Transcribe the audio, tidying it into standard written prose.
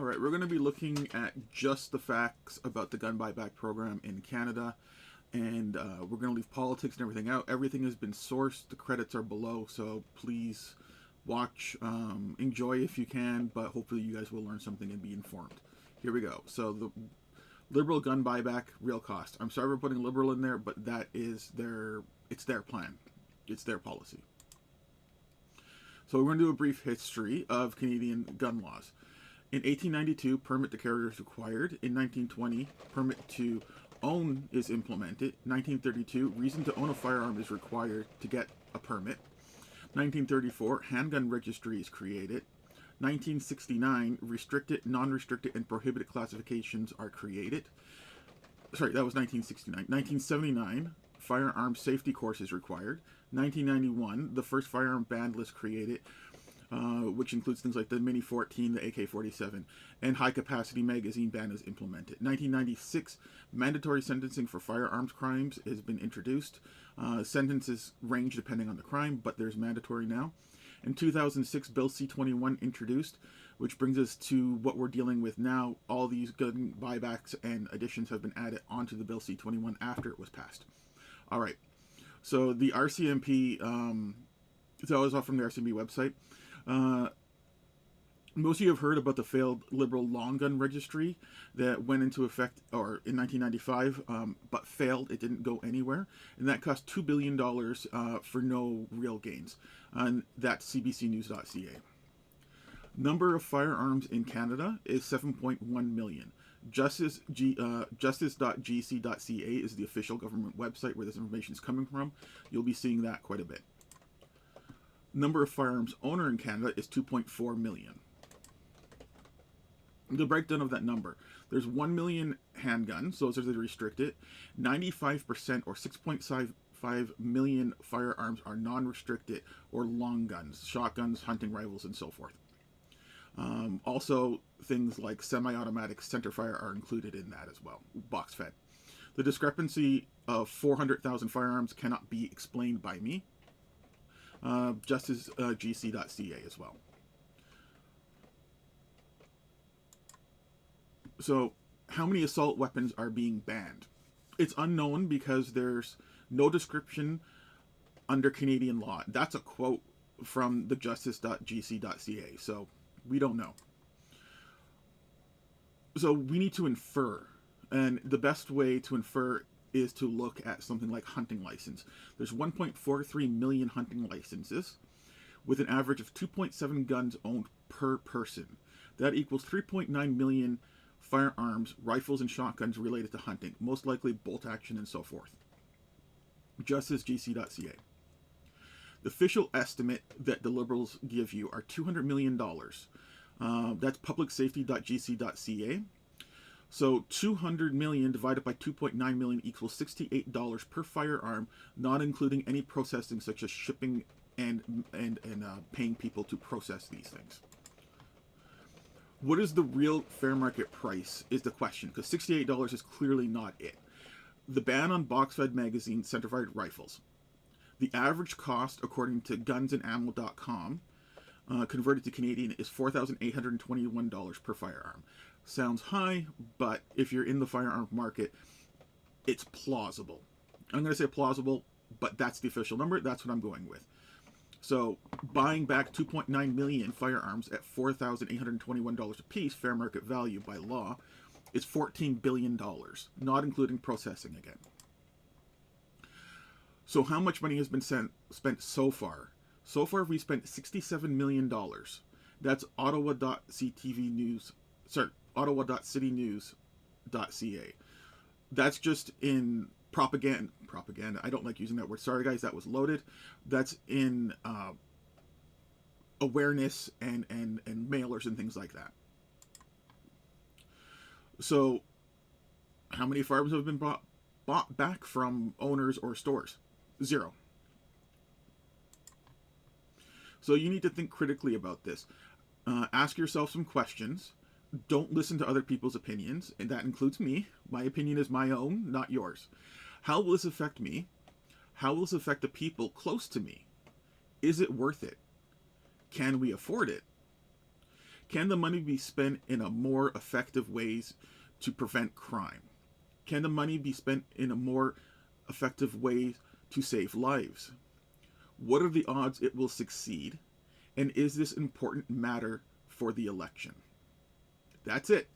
Alright, we're going to be looking at just the facts about the gun buyback program in Canada, and we're going to leave politics and everything out. Everything has been sourced, the credits are below, so please watch, enjoy if you can, but hopefully you guys will learn something and be informed. Here we go. So the Liberal gun buyback, real cost. I'm sorry for putting Liberal in there, but that is it's their plan. It's their policy. So we're going to do a brief history of Canadian gun laws. In 1892, permit to carry is required. In 1920, permit to own is implemented. 1932, reason to own a firearm is required to get a permit. 1934, handgun registry is created. 1969, restricted, non-restricted, and prohibited classifications are created. Sorry, that was 1969. 1979, firearm safety course is required. 1991, the first firearm ban list created, which includes things like the Mini 14, the AK-47, and high-capacity magazine ban is implemented. 1996, mandatory sentencing for firearms crimes has been introduced. Sentences range depending on the crime, but there's mandatory now. In 2006, Bill C-21 introduced, which brings us to what we're dealing with now. All these gun buybacks and additions have been added onto the Bill C-21 after it was passed. All right, so the RCMP, so I was off from the RCMP website. Most of you have heard about the failed Liberal long gun registry that went into effect in 1995, but failed. It didn't go anywhere, and that cost $2 billion for no real gains. And that's cbcnews.ca. Number of firearms in Canada is 7.1 million. Justice.gc.ca is the official government website where this information is coming from. You'll be seeing that quite a bit. Number of firearms owner in Canada is 2.4 million. The breakdown of that number: there's 1 million handguns, those are the restricted. 95% or 6.5 million firearms are non-restricted or long guns, shotguns, hunting rifles, and so forth. Also, things like semi-automatic centerfire are included in that as well, box fed. The discrepancy of 400,000 firearms cannot be explained by me. Justice.gc.ca as well. So, how many assault weapons are being banned? It's unknown because there's no description under Canadian law. That's a quote from the justice.gc.ca, so we don't know. So we need to infer, and the best way to infer is to look at something like hunting license. There's 1.43 million hunting licenses with an average of 2.7 guns owned per person. That equals 3.9 million firearms, rifles, and shotguns related to hunting, most likely bolt action and so forth. JusticeGC.ca. The official estimate that the Liberals give you are $200 million. That's publicsafety.gc.ca. So 200 million divided by 2.9 million equals $68 per firearm, not including any processing such as shipping and paying people to process these things. What is the real fair market price is the question, because $68 is clearly not it. The ban on box-fed magazine centerfire rifles. The average cost, according to gunsandammo.com, converted to Canadian, is $4,821 per firearm. Sounds high, but if you're in the firearm market, it's plausible. I'm going to say plausible, but that's the official number. That's what I'm going with. So buying back 2.9 million firearms at $4,821 a piece, fair market value by law, is $14 billion, not including processing again. So how much money has been spent so far? So far, we spent $67 million. That's Ottawa.citynews.ca. That's just in propaganda. I don't like using that word. Sorry, guys, that was loaded. That's in awareness and mailers and things like that. So, how many firearms have been bought back from owners or stores? 0. So you need to think critically about this. Ask yourself some questions. Don't listen to other people's opinions, and that includes me. My opinion is my own, not yours. How will this affect me? How will this affect the people close to me? Is it worth it? Can we afford it? Can the money be spent in a more effective ways to prevent crime? Can the money be spent in a more effective way to save lives? What are the odds it will succeed? And is this important matter for the election? That's it.